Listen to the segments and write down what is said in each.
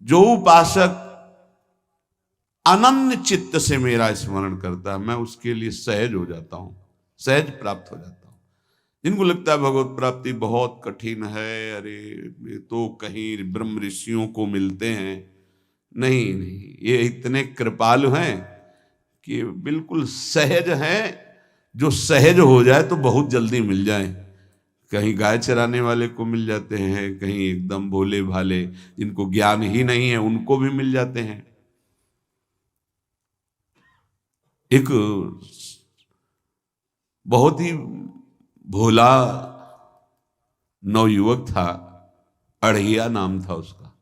जो उपासक अनन्य चित्त से मेरा स्मरण करता है, मैं उसके लिए सहज हो जाता हूं, सहज प्राप्त हो जाता हूं। जिनको लगता है भगवत प्राप्ति बहुत कठिन है, अरे ये तो कहीं ब्रह्म ऋषियों को मिलते हैं, नहीं नहीं, ये इतने कृपालु हैं कि बिल्कुल सहज हैं। जो सहज हो जाए तो बहुत जल्दी मिल जाए। कहीं गाय चराने वाले को मिल जाते हैं, कहीं एकदम भोले भाले जिनको ज्ञान ही नहीं है उनको भी मिल जाते हैं। एक बहुत ही भोला नवयुवक था, अढ़िया नाम था उसका।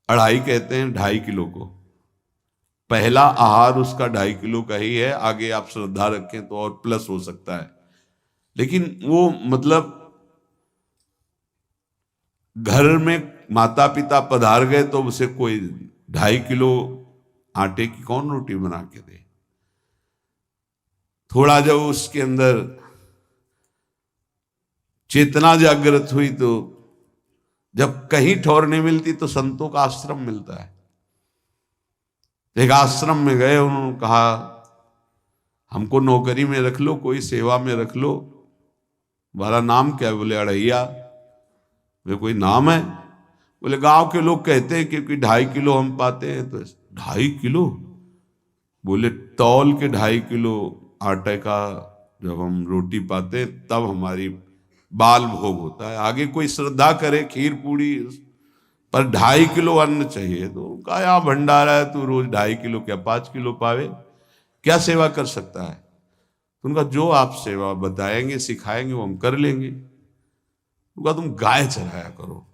अढ़ाई कहते हैं 2.5 किलो को। पहला आहार उसका 2.5 किलो का ही है, आगे आप श्रद्धा रखें तो और प्लस हो सकता है। लेकिन वो मतलब घर में माता पिता पधार गए तो उसे कोई 2.5 किलो आटे की कौन रोटी बना के दे। थोड़ा जब उसके अंदर चेतना जागृत हुई तो जब कहीं ठौर नहीं मिलती तो संतों का आश्रम मिलता है। एक आश्रम में गए, उन्होंने कहा हमको नौकरी में रख लो, कोई सेवा में रख लो, तुम्हारा नाम क्या है? बोले अढ़ैया। बोले कोई नाम है? बोले गांव के लोग कहते हैं क्योंकि 2.5 किलो हम पाते हैं। तो 2.5 किलो? बोले तौल के 2.5 किलो आटे का जब हम रोटी पाते तब हमारी बाल भोग होता है, आगे कोई श्रद्धा करे खीर पूड़ी, पर 2.5 किलो अन्न चाहिए। तो कहा यहाँ भंडारा है, तू रोज 2.5 किलो क्या 5 किलो पावे, क्या सेवा कर सकता है? तो उनका जो आप सेवा बताएंगे सिखाएंगे वो हम कर लेंगे। उनका तुम गाय चराया करो,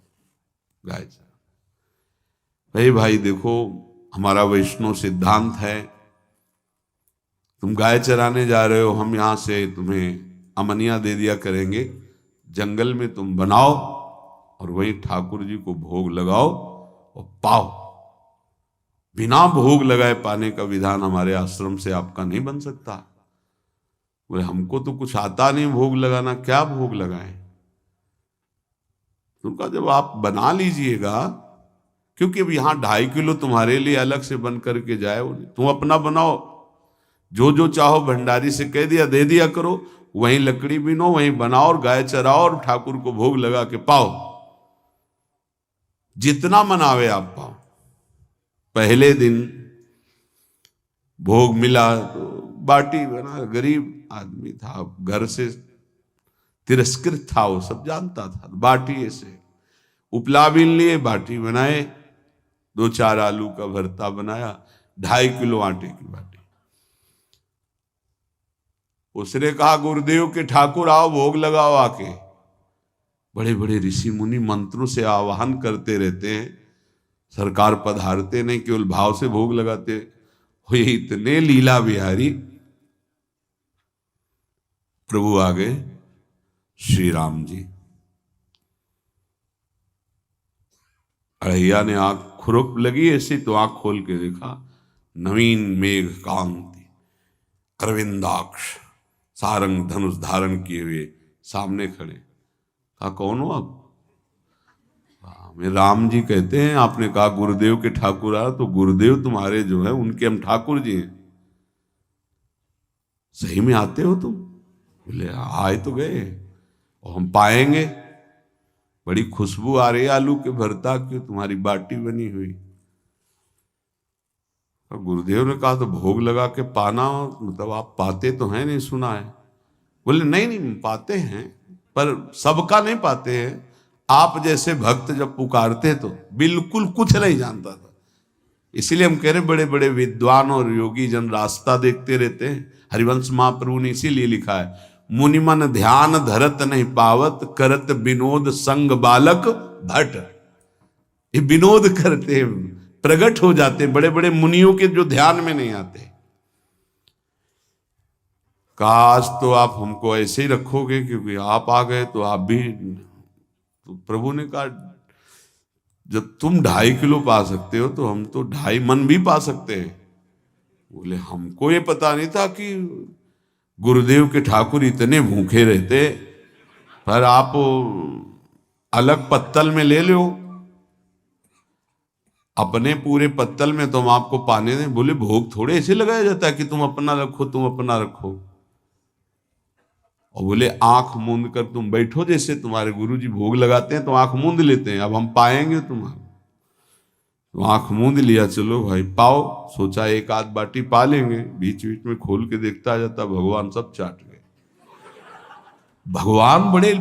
गाय चरा। भाई देखो, हमारा वैष्णव सिद्धांत है, तुम गाय चराने जा रहे हो, हम यहां से तुम्हें अमनिया दे दिया करेंगे, जंगल में तुम बनाओ और वहीं ठाकुर जी को भोग लगाओ और पाओ। बिना भोग लगाए पाने का विधान हमारे आश्रम से आपका नहीं बन सकता। बोले हमको तो कुछ आता नहीं भोग लगाना, क्या भोग लगाएं? उनका जब आप बना लीजिएगा, क्योंकि अब यहां 2.5 किलो तुम्हारे लिए अलग से बन करके जाए, तुम अपना बनाओ, जो जो चाहो भंडारी से कह दिया दे दिया करो, वहीं लकड़ी बीनो, वहीं बनाओ और गाय चराओ और ठाकुर को भोग लगा के पाओ। जितना मनावे आप पाओ। पहले दिन भोग मिला तो बाटी बना, गरीब आदमी था, घर से तिरस्कृत था, वो सब जानता था। बाटी ऐसे उपला बीन लिए, बाटी बनाए, 2-4 आलू का भरता बनाया, 2.5 किलो आटे की बाटी। उसने कहा गुरुदेव के ठाकुर आओ भोग लगाओ आके। बड़े बड़े ऋषि मुनि मंत्रों से आवाहन करते रहते हैं, सरकार पधारते नहीं, केवल भाव से भोग लगाते हुए इतने लीला बिहारी प्रभु आ गए श्री राम जी। अढ़ैया ने आंख खुरक लगी ऐसी तो आंख खोल के देखा, नवीन मेघ कांति, अरविंदाक्ष, सारंग धनुष धारण किए हुए सामने खड़े। कहा कौन हो आप? मैं राम जी कहते हैं, आपने कहा गुरुदेव के ठाकुर आ, तो गुरुदेव तुम्हारे जो है उनके हम ठाकुर जी हैं। सही में आते हो तुम? बोले आए तो गए और हम पाएंगे। बड़ी खुशबू आ रही है आलू के भरता की, तुम्हारी बाटी बनी हुई। और गुरुदेव ने कहा तो भोग लगा के पाना, मतलब आप पाते तो हैं? नहीं सुना है। बोले नहीं नहीं पाते हैं, पर सबका नहीं पाते हैं। आप जैसे भक्त जब पुकारते तो बिल्कुल कुछ नहीं जानता था। इसीलिए हम कह रहे बड़े बड़े विद्वान और योगी जन रास्ता देखते रहते हैं। हरिवंश महाप्रभु ने इसीलिए लिखा है, मुनिमन ध्यान धरत नहीं पावत, करत विनोद संग बालक भट। ये विनोद करते हैं, प्रकट हो जाते हैं बड़े बड़े मुनियों के जो ध्यान में नहीं आते। काश तो आप हमको ऐसे ही रखोगे, क्योंकि आप आ गए तो आप भी। तो प्रभु ने कहा जब तुम 2.5 किलो पा सकते हो तो हम तो 2.5 मन भी पा सकते हैं। बोले हमको ये पता नहीं था कि गुरुदेव के ठाकुर इतने भूखे रहते, पर आप अलग पत्तल में ले लो। अपने पूरे पत्तल में तुम आपको पाने दें। बोले भोग थोड़े ऐसे लगाया जाता है कि तुम अपना रखो, तुम अपना रखो। और बोले आंख मूंद कर तुम बैठो, जैसे तुम्हारे गुरुजी भोग लगाते हैं तो आंख मूंद लेते हैं, अब हम पाएंगे तुम्हारा। तो आंख मूंद लिया, चलो भाई पाओ। सोचा एक आध बाटी पा लेंगे, बीच बीच में खोल के देखता जाता, भगवान सब चाट गए। भगवान बड़े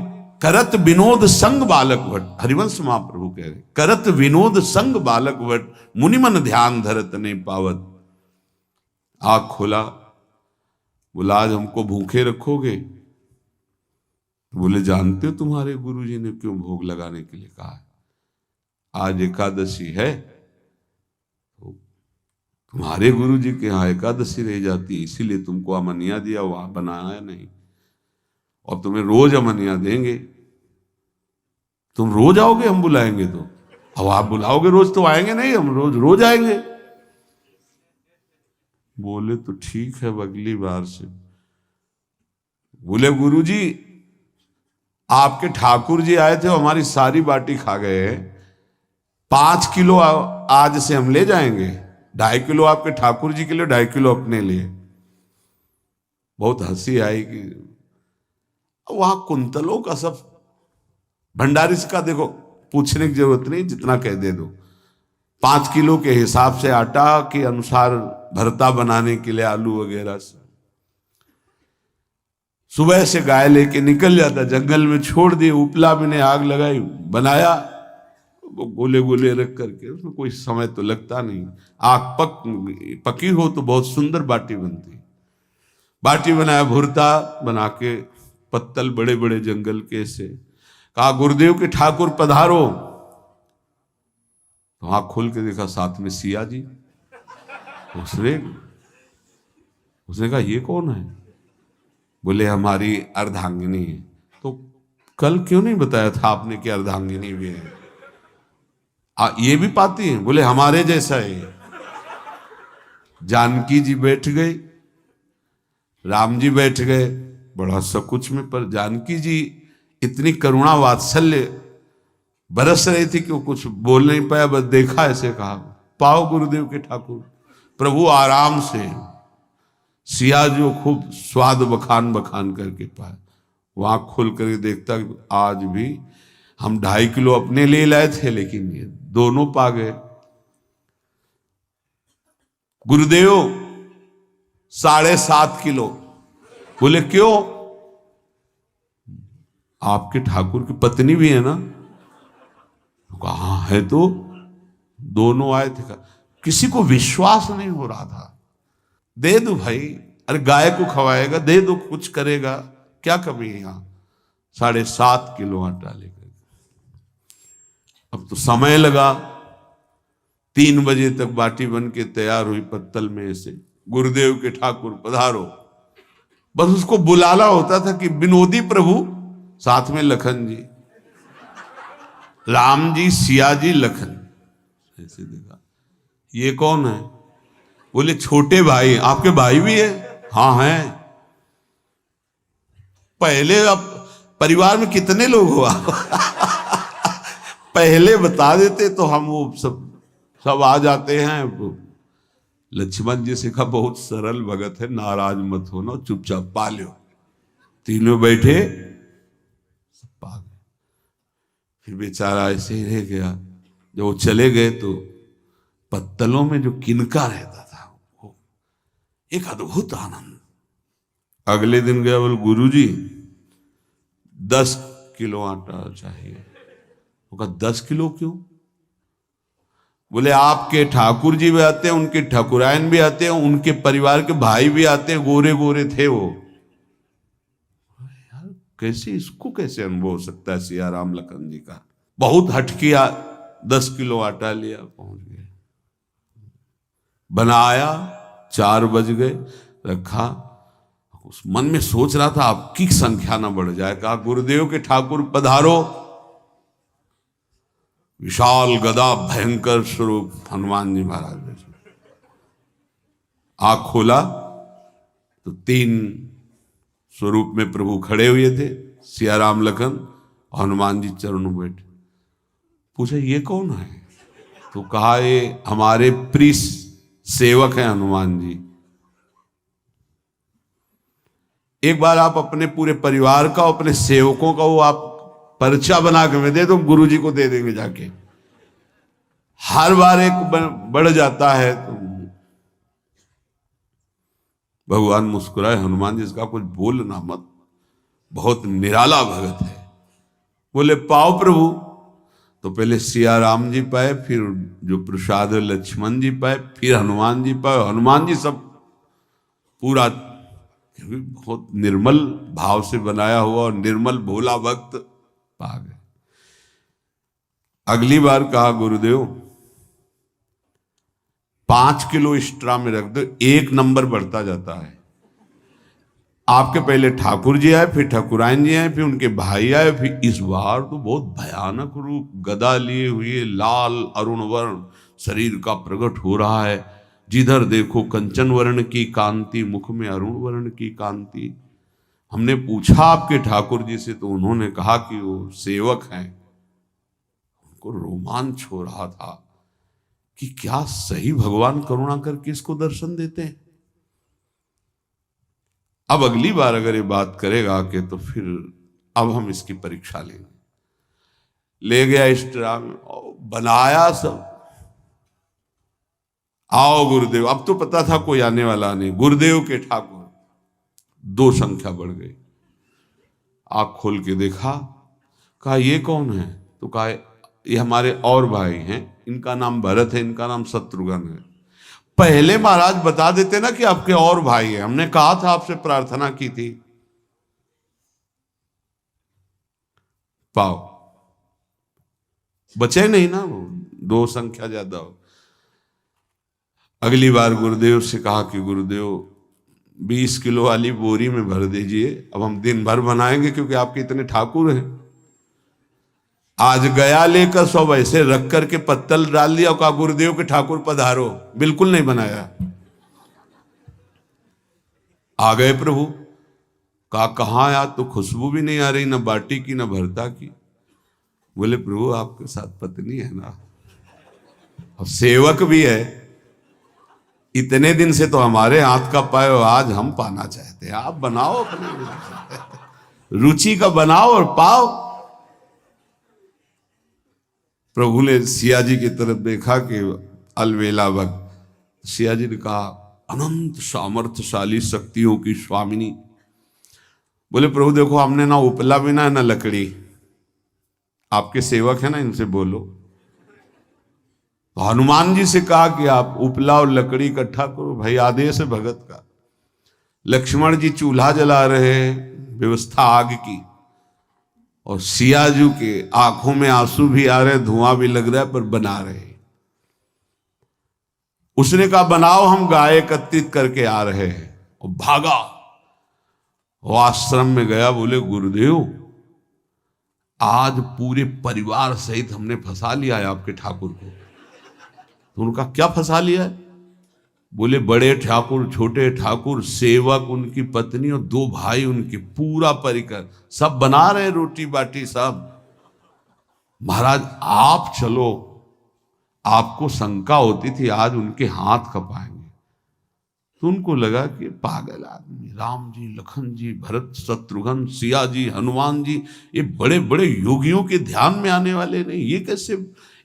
करत विनोद संग बालक भट, हरिवंश महाप्रभु कह रहे, करत विनोद संग बालक भट, मुनिमन ध्यान धरत ने पावत। आंख खोला, बोला आज हमको भूखे रखोगे? बोले जानते हो तुम्हारे गुरुजी ने क्यों भोग लगाने के लिए कहा है? आज एकादशी है, तो तुम्हारे गुरुजी के यहाँ एकादशी रह जाती है, इसीलिए तुमको अमनिया दिया, वहां बनाया नहीं। और तुम्हें रोज अमनिया देंगे। तुम रोज आओगे हम बुलाएंगे तो? अब आप बुलाओगे रोज तो आएंगे नहीं, हम रोज रोज आएंगे। बोले तो ठीक है अगली बार से। बोले गुरुजी आपके ठाकुर जी आए थे, हमारी सारी बाटी खा गए, 5 किलो आज से हम ले जाएंगे, 2.5 किलो आपके ठाकुर जी के लिए, 2.5 किलो अपने लिए। बहुत हंसी आई कि वहां कुंतलों का सब भंडारी का देखो, पूछने की जरूरत नहीं, जितना कह दे दो। 5 किलो के हिसाब से आटा के अनुसार भरता बनाने के लिए आलू वगैरह से सुबह से गाय लेके निकल जाता, जंगल में छोड़ दिए, उपला में ने आग लगाई, बनाया, वो गोले गोले रख करके, उसमें कोई समय तो लगता नहीं। आग पकी हो तो बहुत सुंदर बाटी बनती। बाटी बनाया, भुरता बना के, पत्तल बड़े बड़े जंगल के से, कहा गुरुदेव के ठाकुर पधारो। तो आंख खोल के देखा साथ में सिया जी। उसने कहा ये कौन है? बोले हमारी अर्धांगिनी है। तो कल क्यों नहीं बताया था आपने कि अर्धांगिनी भी है? ये भी पाती है? बोले हमारे जैसा है। जानकी जी बैठ गए, राम जी बैठ गए, बड़ा सकुच में, पर जानकी जी इतनी करुणा वात्सल्य बरस रही थी कि वो कुछ बोल नहीं पाया, बस देखा, ऐसे कहा पाओ गुरुदेव के ठाकुर। प्रभु आराम से, सिया जो खूब स्वाद बखान बखान करके पाए। वहां खोल कर देखता आज भी हम 2.5 किलो अपने लिए लाए थे, लेकिन ये दोनों पा गए। गुरुदेव 7.5 किलो। बोले क्यों? आपके ठाकुर की पत्नी भी है ना? कहा है तो दोनों आए थे। किसी को विश्वास नहीं हो रहा था। दे दो भाई, अरे गाय को खवाएगा, दे दो, कुछ करेगा, क्या कमी है यहां? 7.5 किलो आटा लेकर। अब तो समय लगा, 3 बजे तक बाटी बन के तैयार हुई पत्तल में से। गुरुदेव के ठाकुर पधारो, बस उसको बुलाना होता था कि विनोदी प्रभु, साथ में लखन जी, राम जी, सिया जी, लखन। ऐसे देखा, ये कौन है? बोले छोटे भाई। आपके भाई भी है? हाँ है। पहले अब परिवार में कितने लोग हो आप? पहले बता देते तो हम वो सब आ जाते हैं। लक्ष्मण जी से कहा बहुत सरल भगत है, नाराज मत होना, चुपचाप पा लो। तीनों बैठे, सब पा गए। फिर बेचारा ऐसे ही रह गया। जब वो चले गए तो पत्तलों में जो किनका रहता था, वो एक अद्भुत आनंद। अगले दिन गया, बोले गुरुजी 10 किलो आटा चाहिए। वो कहा 10 किलो क्यों? बोले आपके ठाकुर जी भी आते हैं, उनके ठाकुरायन भी आते हैं, उनके परिवार के भाई भी आते हैं, गोरे गोरे थे वो। यार कैसे, इसको कैसे अनुभव हो सकता है सिया राम लखन जी का? बहुत हट किया, 10 किलो आटा लिया, पहुंच गए, बनाया, 4 बज गए, रखा। उस मन में सोच रहा था आपकी संख्या ना बढ़ जाए। कहा गुरुदेव के ठाकुर पधारो। विशाल गदा, भयंकर स्वरूप हनुमान जी महाराज। आंख खोला तो 3 स्वरूप में प्रभु खड़े हुए थे, सिया राम लखन, हनुमान जी चरणों बैठे। पूछा ये कौन है? तो कहा ये हमारे प्रिय सेवक हैं हनुमान जी, एक बार आप अपने पूरे परिवार का, अपने सेवकों का वो आप पर्चा बना के दे दो, गुरु जी को दे देंगे जाके। हर बार एक बढ़ जाता है तो भगवान मुस्कुराए, हनुमान जी इसका कुछ बोलना मत, बहुत निराला भगत है। बोले पाओ प्रभु। तो पहले सिया राम जी पाए, फिर जो प्रसाद लक्ष्मण जी पाए, फिर हनुमान जी पाए। हनुमान जी सब पूरा बहुत निर्मल भाव से बनाया हुआ और निर्मल भोला भक्त पा गए। अगली बार कहा गुरुदेव 5 किलो एक्स्ट्रा में रख दो, 1 नंबर बढ़ता जाता है। आपके पहले ठाकुर जी आए, फिर ठाकुरायन जी आए, फिर उनके भाई आए, फिर इस बार तो बहुत भयानक रूप, गदा लिए हुए, लाल अरुण वर्ण शरीर का प्रकट हो रहा है। जिधर देखो कंचन वर्ण की कांति, मुख में अरुण वर्ण की कांति। हमने पूछा आपके ठाकुर जी से तो उन्होंने कहा कि वो सेवक हैं। उनको रोमांच हो रहा था कि क्या सही भगवान करुणा करके इसको दर्शन देते हैं। अब अगली बार अगर ये बात करेगा कि तो फिर अब हम इसकी परीक्षा लेंगे। ले गया एक्स्ट्रा में, बनाया सब। आओ गुरुदेव। अब तो पता था कोई आने वाला नहीं, गुरुदेव के ठाकुर 2 संख्या बढ़ गई। आँख खोल के देखा, कहा ये कौन है? तो कहा ये हमारे और भाई हैं, इनका नाम भरत है, इनका नाम शत्रुघ्न है। पहले महाराज बता देते ना कि आपके और भाई हैं, हमने कहा था, आपसे प्रार्थना की थी। पाओ बचे नहीं ना, वो 2 संख्या ज्यादा हो। अगली बार गुरुदेव से कहा कि गुरुदेव 20 किलो वाली बोरी में भर दीजिए, अब हम दिन भर बनाएंगे क्योंकि आपके इतने ठाकुर हैं। आज गया लेकर सब ऐसे रख करके पत्तल डाल दिया और कहा गुरुदेव के ठाकुर पधारो। बिल्कुल नहीं बनाया। आ गए प्रभु। कहा कहाँ यार, तो खुशबू भी नहीं आ रही, ना बाटी की ना भरता की। बोले प्रभु आपके साथ पत्नी है ना, और सेवक भी है, इतने दिन से तो हमारे हाथ का पाए, आज हम पाना चाहते हैं, आप बनाओ, अपने रुचि का बनाओ और पाओ। प्रभु ने सिया जी की तरफ देखा कि अलवेला भक्त। सिया जी ने कहा अनंत सामर्थ्यशाली शक्तियों की स्वामिनी। बोले प्रभु देखो हमने ना उपला बिना है ना लकड़ी, आपके सेवक है ना, इनसे बोलो। तो हनुमान जी से कहा कि आप उपला और लकड़ी इकट्ठा करो, भाई आदेश है भगत का। लक्ष्मण जी चूल्हा जला रहे, व्यवस्था आग की, और सियाजू के आंखों में आंसू भी आ रहे, धुआं भी लग रहा है, पर बना रहे। उसने कहा बनाओ, हम गाय एकत्रित करके आ रहे हैं। और भागा, वो आश्रम में गया। बोले गुरुदेव आज पूरे परिवार सहित हमने फंसा लिया है आपके ठाकुर को। तो उनका क्या फंसा लिया है? बोले बड़े ठाकुर, छोटे ठाकुर, सेवक, उनकी पत्नी और 2 भाई उनके, पूरा परिकर, सब बना रहे रोटी बाटी सब। महाराज आप चलो, आपको शंका होती थी आज उनके हाथ कपाएंगे। तो उनको लगा कि पागल आदमी, राम जी, लखन जी, भरत, शत्रुघ्न, सिया जी, हनुमान जी, ये बड़े बड़े योगियों के ध्यान में आने वाले नहीं, ये कैसे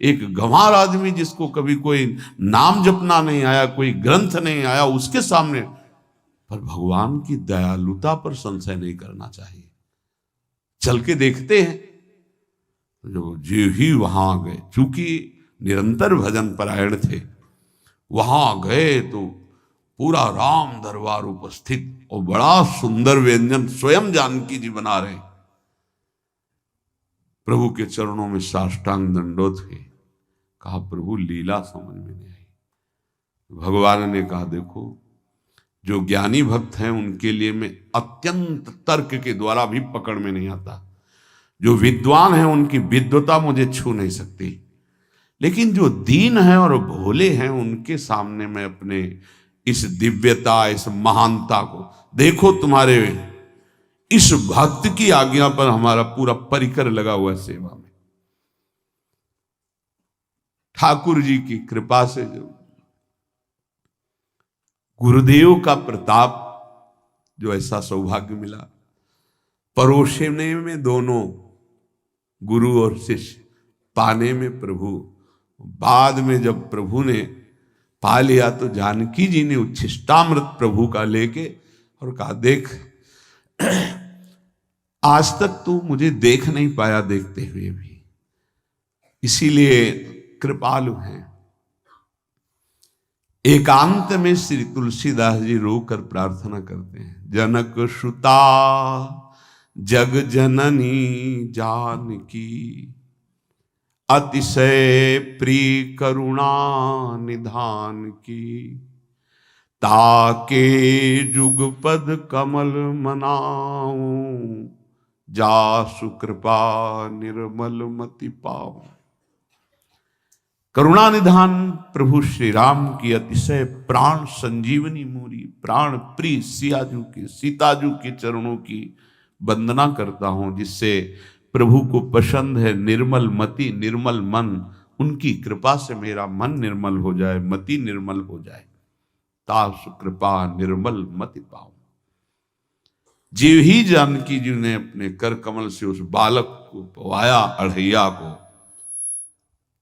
एक गंवार आदमी जिसको कभी कोई नाम जपना नहीं आया, कोई ग्रंथ नहीं आया, उसके सामने। पर भगवान की दयालुता पर संशय नहीं करना चाहिए। चल के देखते हैं। जो जो ही वहां गए, चूंकि निरंतर भजन परायण थे, वहां गए तो पूरा राम दरबार उपस्थित, और बड़ा सुंदर व्यंजन स्वयं जानकी जी बना रहे। प्रभु के चरणों में साष्टांग दंडोत है। कहा प्रभु लीला समझ में नहीं आई। भगवान ने कहा देखो, जो ज्ञानी भक्त हैं उनके लिए मैं अत्यंत तर्क के द्वारा भी पकड़ में नहीं आता। जो विद्वान हैं उनकी विद्वता मुझे छू नहीं सकती, लेकिन जो दीन हैं और भोले हैं उनके सामने मैं अपने इस दिव्यता, इस महानता को देखो। तुम्हारे इस भक्त की आज्ञा पर हमारा पूरा परिकर लगा हुआ है सेवा में। ठाकुर जी की कृपा से जो गुरुदेव का प्रताप, जो ऐसा सौभाग्य मिला, परोसने में दोनों गुरु और शिष्य, पाने में प्रभु। बाद में जब प्रभु ने पा लिया तो जानकी जी ने उच्छिष्टामृत प्रभु का लेके और कहा, देख आज तक तू मुझे देख नहीं पाया देखते हुए भी, इसीलिए कृपालु हैं। एकांत में श्री तुलसीदास जी रोकर प्रार्थना करते हैं, जनक सुता जग जननी जानकी, अतिशय प्रिय करुणा निधान की, ताके जुगपद कमल मनाऊं, जासु कृपा निर्मल मति पाऊं। करुणा निधान प्रभु श्री राम की अतिशय प्राण संजीवनी मूरी, प्राण प्रिय सियाजू की, सीताजू के चरणों की वंदना करता हूं, जिससे प्रभु को पसंद है निर्मल मति निर्मल मन। उनकी कृपा से मेरा मन निर्मल हो जाए, मति निर्मल हो जाए, तासु कृपा निर्मल मति पाऊं। जीव ही जानकी जी ने अपने कर कमल से उस बालक को पवाया, अढ़ैया को,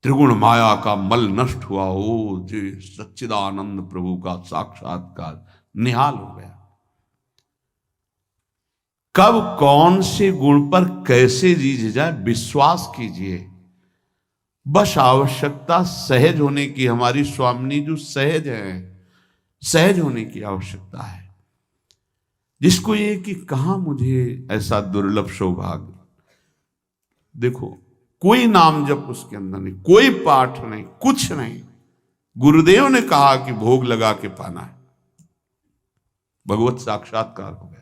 त्रिगुण माया का मल नष्ट हुआ। ओ जी सच्चिदानंद प्रभु का साक्षात्कार निहाल हो गया। कब कौन से गुण पर कैसे जी जाए विश्वास कीजिए, बस आवश्यकता सहज होने की। हमारी स्वामिनी जो सहज है, सहज होने की आवश्यकता है। जिसको ये कि कहां मुझे ऐसा दुर्लभ सौभाग्य, देखो कोई नाम जप उसके अंदर नहीं, कोई पाठ नहीं, कुछ नहीं। गुरुदेव ने कहा कि भोग लगा के पाना है, भगवत साक्षात्कार हो गया।